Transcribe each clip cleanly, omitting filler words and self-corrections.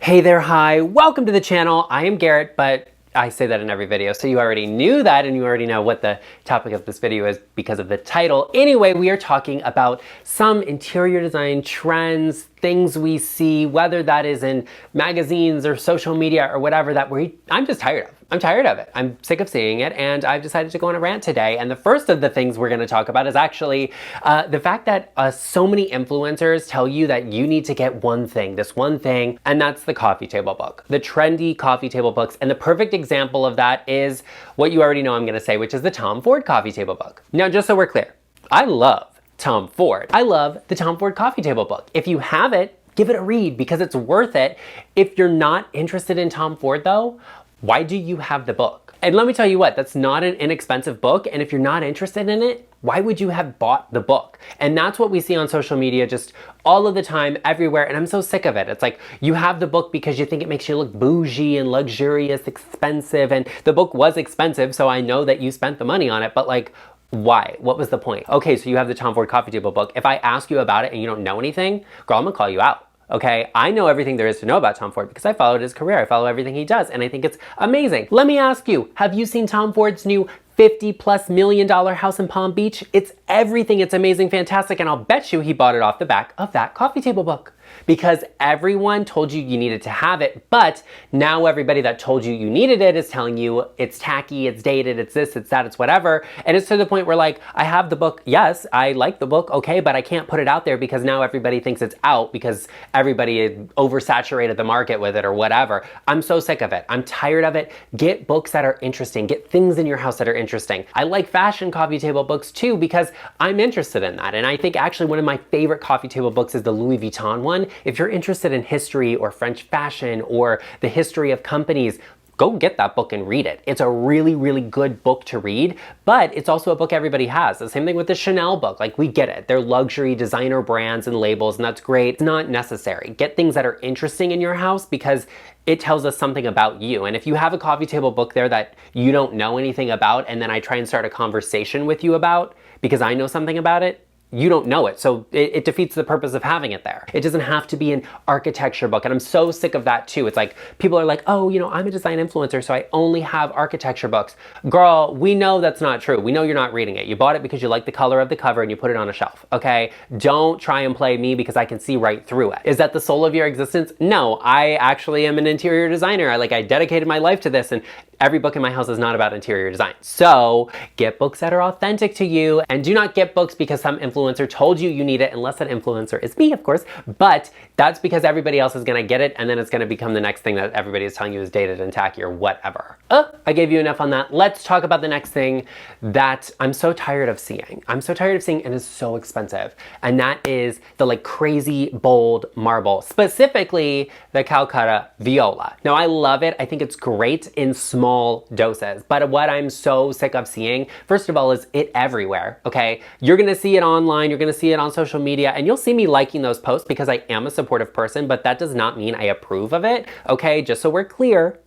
Hey there, hi, welcome to the channel. I am Garrett, but I say that in every video, so you already knew that and you already know what the topic of this video is because of the title. Anyway, we are talking about some interior design trends, things we see, whether that is in magazines or social media or whatever that I'm just tired of. I'm tired of it. I'm sick of seeing it, and I've decided to go on a rant today. And the first of the things we're going to talk about is actually the fact that so many influencers tell you that you need to get this one thing, and that's the coffee table book, the trendy coffee table books. And the perfect example of that is what you already know I'm going to say, which is the Tom Ford coffee table book. Now, just so we're clear, I love Tom Ford. I love the Tom Ford coffee table book. If you have it, give it a read because it's worth it. If you're not interested in Tom Ford though, why do you have the book? And let me tell you what, that's not an inexpensive book. And if you're not interested in it, why would you have bought the book? And that's what we see on social media just all of the time, everywhere. And I'm so sick of it. It's like you have the book because you think it makes you look bougie and luxurious, expensive. And the book was expensive, so I know that you spent the money on it, but like, why? What was the point? Okay, so you have the Tom Ford coffee table book. If I ask you about it and you don't know anything, girl, I'm gonna call you out. Okay, I know everything there is to know about Tom Ford because I followed his career. I follow everything he does, and I think it's amazing. Let me ask you, have you seen Tom Ford's new $50+ million house in Palm Beach? It's everything. It's amazing, fantastic, and I'll bet you he bought it off the back of that coffee table book because everyone told you you needed to have it, but now everybody that told you you needed it is telling you it's tacky, it's dated, it's this, it's that, it's whatever, and it's to the point where like, I have the book, yes, I like the book, okay, but I can't put it out there because now everybody thinks it's out because everybody oversaturated the market with it or whatever. I'm so sick of it. I'm tired of it. Get books that are interesting. Get things in your house that are interesting. I like fashion coffee table books too because I'm interested in that, and I think actually one of my favorite coffee table books is the Louis Vuitton one. If you're interested in history or French fashion or the history of companies, go get that book and read it. It's a really, really good book to read, but it's also a book everybody has. The same thing with the Chanel book. Like, we get it. They're luxury designer brands and labels, and that's great. It's not necessary. Get things that are interesting in your house because it tells us something about you. And if you have a coffee table book there that you don't know anything about, and then I try and start a conversation with you about because I know something about it, you don't know it. So it defeats the purpose of having it there. It doesn't have to be an architecture book. And I'm so sick of that too. It's like, people are like, oh, you know, I'm a design influencer, so I only have architecture books. Girl, we know that's not true. We know you're not reading it. You bought it because you like the color of the cover and you put it on a shelf, okay? Don't try and play me because I can see right through it. Is that the soul of your existence? No, I actually am an interior designer. I dedicated my life to this, and every book in my house is not about interior design. So get books that are authentic to you, and do not get books because some influencer told you need it, unless that influencer is me, of course, but that's because everybody else is gonna get it, and then it's gonna become the next thing that everybody is telling you is dated and tacky or whatever. I gave you enough on that. Let's talk about the next thing that I'm so tired of seeing. I'm so tired of seeing, and it's so expensive, and that is the like crazy bold marble, specifically the Calcutta Viola. Now, I love it. I think it's great in small doses, but what I'm so sick of seeing, first of all, is it everywhere, okay? You're gonna see it online, you're gonna see it on social media, and you'll see me liking those posts because I am a supportive person, but that does not mean I approve of it, okay? Just so we're clear.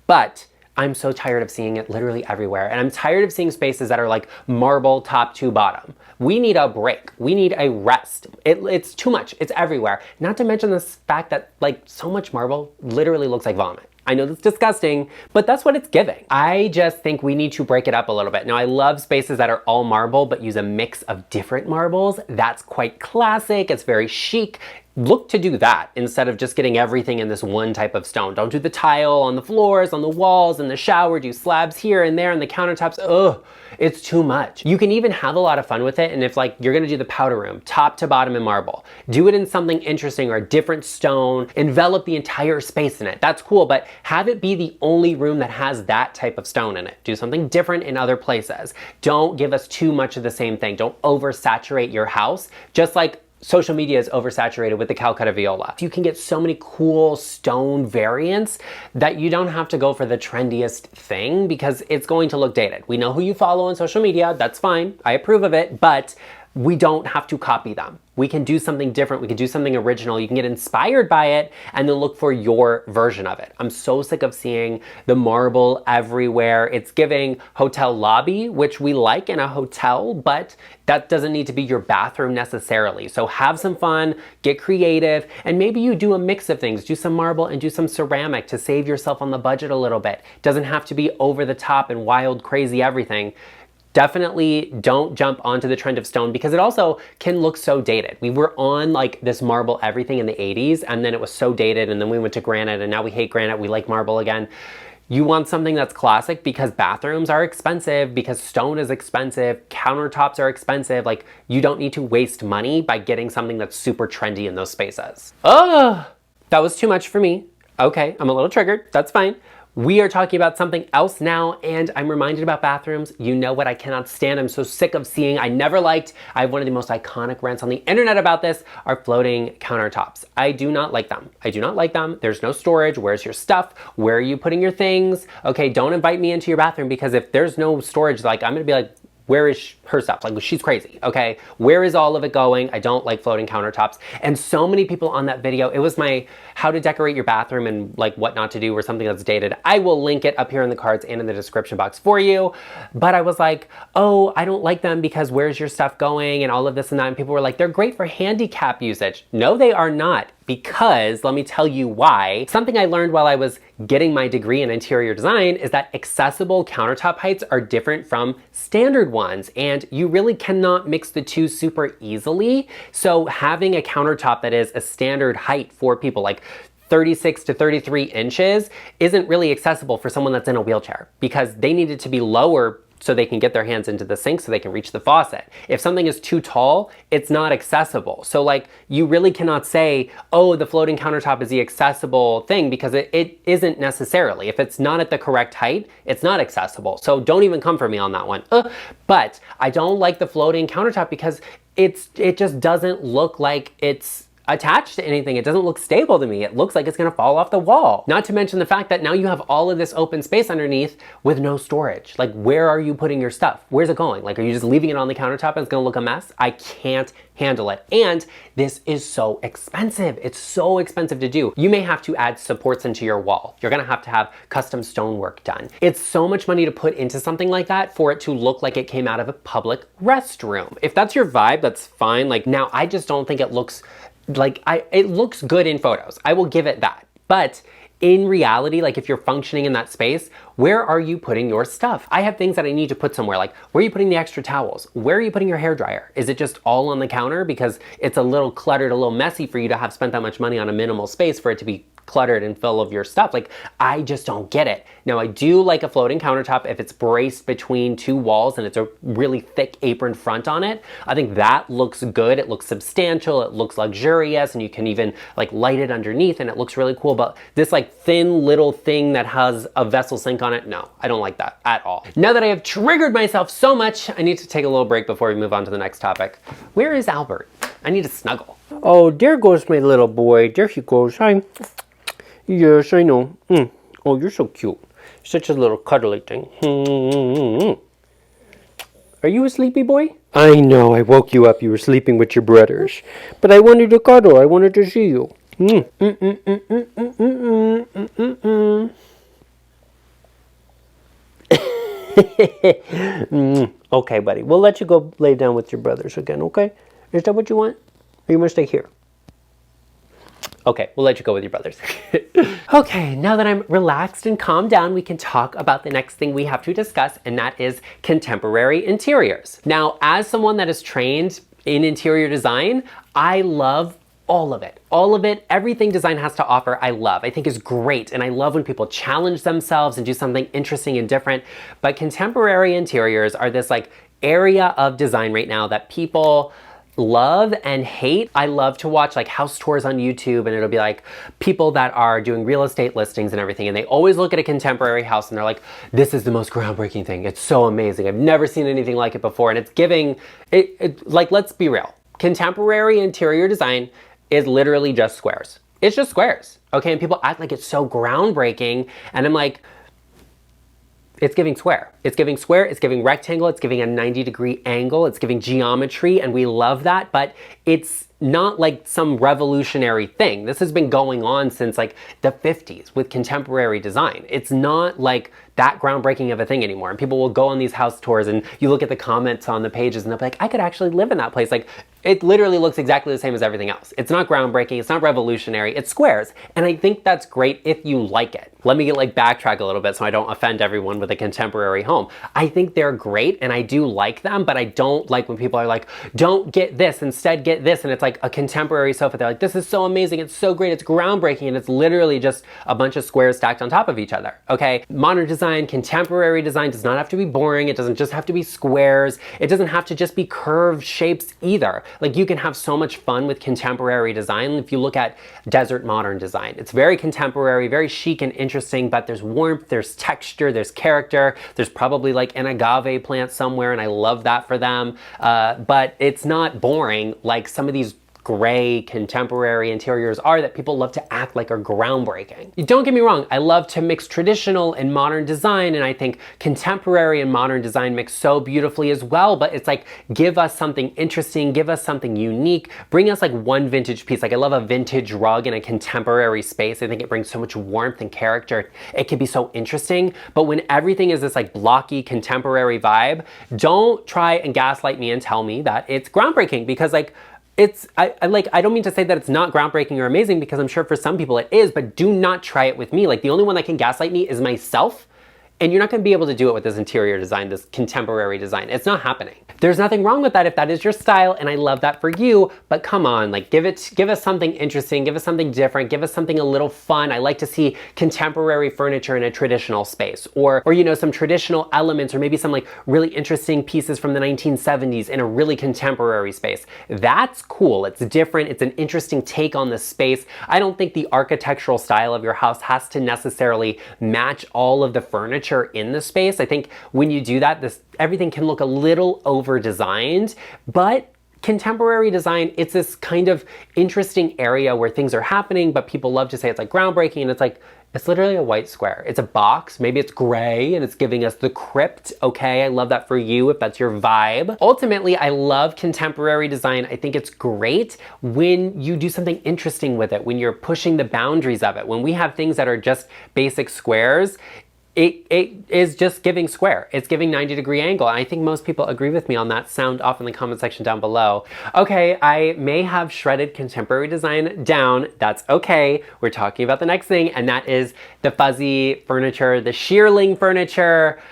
But I'm so tired of seeing it literally everywhere, and I'm tired of seeing spaces that are like marble top to bottom. We need a break. We need a rest. It's too much. It's everywhere. Not to mention the fact that like so much marble literally looks like vomit. I know that's disgusting, but that's what it's giving. I just think we need to break it up a little bit. Now, I love spaces that are all marble, but use a mix of different marbles. That's quite classic. It's very chic. Look to do that instead of just getting everything in this one type of stone. Don't do the tile on the floors, on the walls, in the shower. Do slabs here and there on the countertops. Ugh, it's too much. You can even have a lot of fun with it, and if like you're gonna do the powder room, top to bottom in marble, do it in something interesting or a different stone, envelop the entire space in it. That's cool, but have it be the only room that has that type of stone in it. Do something different in other places. Don't give us too much of the same thing. Don't oversaturate your house, just like social media is oversaturated with the Calcutta Viola. You can get so many cool stone variants that you don't have to go for the trendiest thing because it's going to look dated. We know who you follow on social media, that's fine, I approve of it, but we don't have to copy them. We can do something different. We can do something original. You can get inspired by it and then look for your version of it. I'm so sick of seeing the marble everywhere. It's giving hotel lobby, which we like in a hotel, but that doesn't need to be your bathroom necessarily. So have some fun, get creative, and maybe you do a mix of things. Do some marble and do some ceramic to save yourself on the budget a little bit. Doesn't have to be over the top and wild, crazy everything. Definitely don't jump onto the trend of stone because it also can look so dated. We were on like this marble everything in the 80s and then it was so dated and then we went to granite and now we hate granite, we like marble again. You want something that's classic because bathrooms are expensive, because stone is expensive, countertops are expensive. Like you don't need to waste money by getting something that's super trendy in those spaces. Oh, that was too much for me. Okay, I'm a little triggered, that's fine. We are talking about something else now, and I'm reminded about bathrooms. You know what I cannot stand. I'm so sick of seeing. I have one of the most iconic rants on the internet about this, are floating countertops. I do not like them. I do not like them. There's no storage. Where's your stuff? Where are you putting your things? Okay, don't invite me into your bathroom because if there's no storage, like I'm gonna be like, where is her stuff? Like, she's crazy, okay? Where is all of it going? I don't like floating countertops. And so many people on that video, it was my how to decorate your bathroom and like what not to do or something that's dated. I will link it up here in the cards and in the description box for you. But I was like, oh, I don't like them because where's your stuff going and all of this and that. And people were like, they're great for handicap usage. No, they are not. Because let me tell you why. Something I learned while I was getting my degree in interior design is that accessible countertop heights are different from standard ones, and you really cannot mix the two super easily. So having a countertop that is a standard height for people, like 36 to 33 inches, isn't really accessible for someone that's in a wheelchair because they need it to be lower so they can get their hands into the sink so they can reach the faucet. If something is too tall, it's not accessible. So like you really cannot say, oh, the floating countertop is the accessible thing because it isn't necessarily. If it's not at the correct height, it's not accessible. So don't even come for me on that one. But I don't like the floating countertop because it just doesn't look like it's attached to anything. It doesn't look stable to me. It looks like it's gonna fall off the wall. Not to mention the fact that now you have all of this open space underneath with no storage. Like, where are you putting your stuff? Where's it going? Like, are you just leaving it on the countertop and it's gonna look a mess? I can't handle it. And this is so expensive. It's so expensive to do. You may have to add supports into your wall. You're gonna have to have custom stonework done. It's so much money to put into something like that for it to look like it came out of a public restroom. If that's your vibe, that's fine. Like, now I just don't think it looks like it looks good in photos. I will give it that. But in reality, like if you're functioning in that space, where are you putting your stuff? I have things that I need to put somewhere, like where are you putting the extra towels? Where are you putting your hairdryer? Is it just all on the counter because it's a little cluttered, a little messy for you to have spent that much money on a minimal space for it to be cluttered and full of your stuff? Like, I just don't get it. Now, I do like a floating countertop if it's braced between two walls and it's a really thick apron front on it. I think that looks good. It looks substantial. It looks luxurious, and you can even like light it underneath and it looks really cool. But this like thin little thing that has a vessel sink on it, no, I don't like that at all. Now that I have triggered myself so much, I need to take a little break before we move on to the next topic. Where is Albert? I need to snuggle. Oh, there goes my little boy. There he goes. Hi. Yes, I know. Oh, you're so cute. Such a little cuddly thing. Are you a sleepy boy? I know, I woke you up. You were sleeping with your brothers. But I wanted to cuddle. I wanted to see you. Okay, buddy. We'll let you go lay down with your brothers again, okay? Is that what you want? Or you want to stay here? Okay, we'll let you go with your brothers. Okay, now that I'm relaxed and calmed down, we can talk about the next thing we have to discuss, and that is contemporary interiors. Now, as someone that is trained in interior design, I love all of it. All of it, everything design has to offer, I love. I think is great, and I love when people challenge themselves and do something interesting and different. But contemporary interiors are this like area of design right now that people love and hate. I love to watch like house tours on YouTube, and it'll be like people that are doing real estate listings and everything, and they always look at a contemporary house and they're like, this is the most groundbreaking thing. It's so amazing. I've never seen anything like it before. And it's giving it like, let's be real. Contemporary interior design is literally just squares. It's just squares. Okay, and people act like it's so groundbreaking, and I'm like, it's giving square. It's giving square, it's giving rectangle, it's giving a 90-degree angle, it's giving geometry, and we love that, but it's not like some revolutionary thing. This has been going on since like the 50s with contemporary design. It's not like that groundbreaking of a thing anymore. And people will go on these house tours and you look at the comments on the pages and they'll be like, I could actually live in that place. Like, it literally looks exactly the same as everything else. It's not groundbreaking, it's not revolutionary, it's squares. And I think that's great if you like it. Let me backtrack a little bit so I don't offend everyone with a contemporary home. I think they're great and I do like them, but I don't like when people are like, don't get this, instead get this. And it's like a contemporary sofa. They're like, this is so amazing, it's so great, it's groundbreaking, and it's literally just a bunch of squares stacked on top of each other, okay? Modern design, contemporary design does not have to be boring. It doesn't just have to be squares. It doesn't have to just be curved shapes either. Like, you can have so much fun with contemporary design. If you look at desert modern design, it's very contemporary, very chic and interesting, but there's warmth, there's texture, there's character. There's probably like an agave plant somewhere, and I love that for them. But it's not boring like some of these gray contemporary interiors are that people love to act like are groundbreaking. Don't get me wrong, I love to mix traditional and modern design, and I think contemporary and modern design mix so beautifully as well, but it's like, give us something interesting, give us something unique, bring us like one vintage piece. Like, I love a vintage rug in a contemporary space. I think it brings so much warmth and character. It can be so interesting, but when everything is this like blocky contemporary vibe, don't try and gaslight me and tell me that it's groundbreaking, because like, I don't mean to say that it's not groundbreaking or amazing, because I'm sure for some people it is, but do not try it with me. Like, the only one that can gaslight me is myself. And you're not gonna be able to do it with this interior design, this contemporary design. It's not happening. There's nothing wrong with that if that is your style, and I love that for you, but come on, like, give us something interesting, give us something different, give us something a little fun. I like to see contemporary furniture in a traditional space, or you know, some traditional elements, or maybe some like really interesting pieces from the 1970s in a really contemporary space. That's cool, it's different, it's an interesting take on the space. I don't think the architectural style of your house has to necessarily match all of the furniture in the space. I think when you do that, everything can look a little over-designed, but contemporary design, it's this kind of interesting area where things are happening, but people love to say it's like groundbreaking, and it's like, it's literally a white square. It's a box, maybe it's gray, and it's giving us the crypt, okay? I love that for you if that's your vibe. Ultimately, I love contemporary design. I think it's great when you do something interesting with it, when you're pushing the boundaries of it. When we have things that are just basic squares, it is just giving square. It's giving 90-degree angle. And I think most people agree with me on that. Sound off in the comment section down below. Okay, I may have shredded contemporary design down. That's okay. We're talking about the next thing, and that is the fuzzy furniture, the shearling furniture.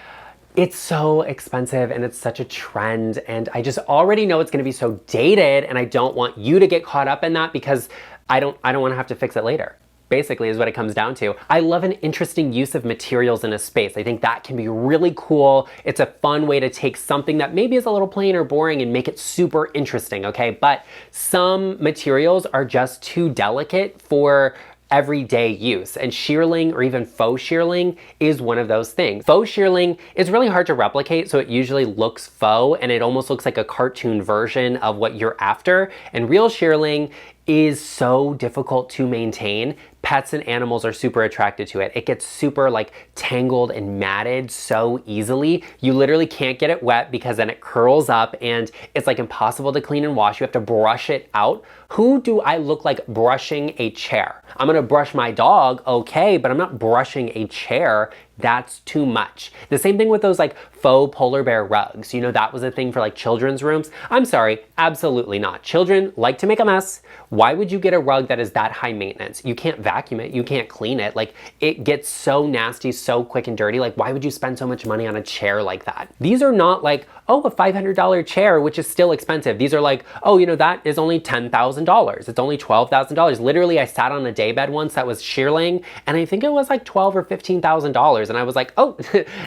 It's so expensive and it's such a trend, and I just already know it's gonna be so dated, and I don't want you to get caught up in that, because I don't wanna have to fix it later. Basically is what it comes down to. I love an interesting use of materials in a space. I think that can be really cool. It's a fun way to take something that maybe is a little plain or boring and make it super interesting, okay? But some materials are just too delicate for everyday use, and shearling, or even faux shearling, is one of those things. Faux shearling is really hard to replicate, so it usually looks faux, and it almost looks like a cartoon version of what you're after. And real shearling is so difficult to maintain. Pets and animals are super attracted to it. It gets super like tangled and matted so easily. You literally can't get it wet, because then it curls up and it's like impossible to clean and wash. You have to brush it out. Who do I look like brushing a chair? I'm gonna brush my dog, okay, but I'm not brushing a chair. That's too much. The same thing with those like faux polar bear rugs. You know, that was a thing for like children's rooms. I'm sorry, absolutely not. Children like to make a mess. Why would you get a rug that is that high maintenance? You can't vacuum it, you can't clean it. Like, it gets so nasty so quick and dirty. Like, why would you spend so much money on a chair like that? These are not like, oh, a $500 chair, which is still expensive. These are like, oh, you know, that is only $10,000. It's only $12,000. Literally, I sat on a daybed once that was shearling, and I think it was like $12,000 or $15,000. And I was like, oh,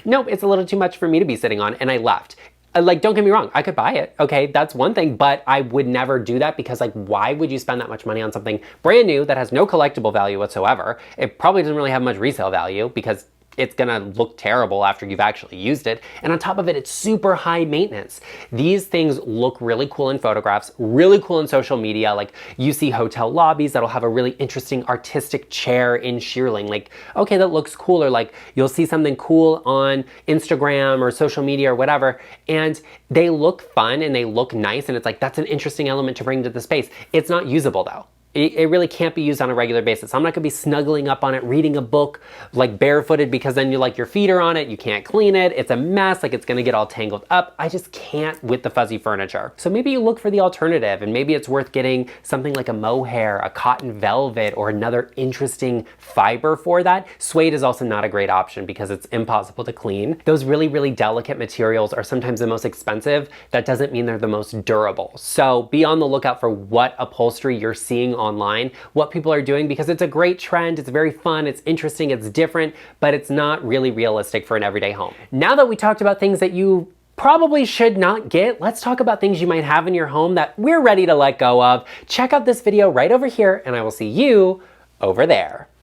nope, it's a little too much for me to be sitting on, and I left. Like, don't get me wrong, I could buy it, okay, that's one thing, but I would never do that, because like, why would you spend that much money on something brand new that has no collectible value whatsoever? It probably doesn't really have much resale value, because it's gonna look terrible after you've actually used it. And on top of it, it's super high maintenance. These things look really cool in photographs, really cool in social media. Like you see hotel lobbies that'll have a really interesting artistic chair in shearling. Like, okay, that looks cool. Or like you'll see something cool on Instagram or social media or whatever, and they look fun and they look nice. And it's like, that's an interesting element to bring to the space. It's not usable though. It really can't be used on a regular basis. I'm not gonna be snuggling up on it, reading a book, like barefooted, because then your feet are on it, you can't clean it, it's a mess, like it's gonna get all tangled up. I just can't with the fuzzy furniture. So maybe you look for the alternative, and maybe it's worth getting something like a mohair, a cotton velvet, or another interesting fiber for that. Suede is also not a great option because it's impossible to clean. Those really, really delicate materials are sometimes the most expensive. That doesn't mean they're the most durable. So be on the lookout for what upholstery you're seeing online, what people are doing, because it's a great trend, it's very fun, it's interesting, it's different, but it's not really realistic for an everyday home. Now that we talked about things that you probably should not get, let's talk about things you might have in your home that we're ready to let go of. Check out this video right over here, and I will see you over there.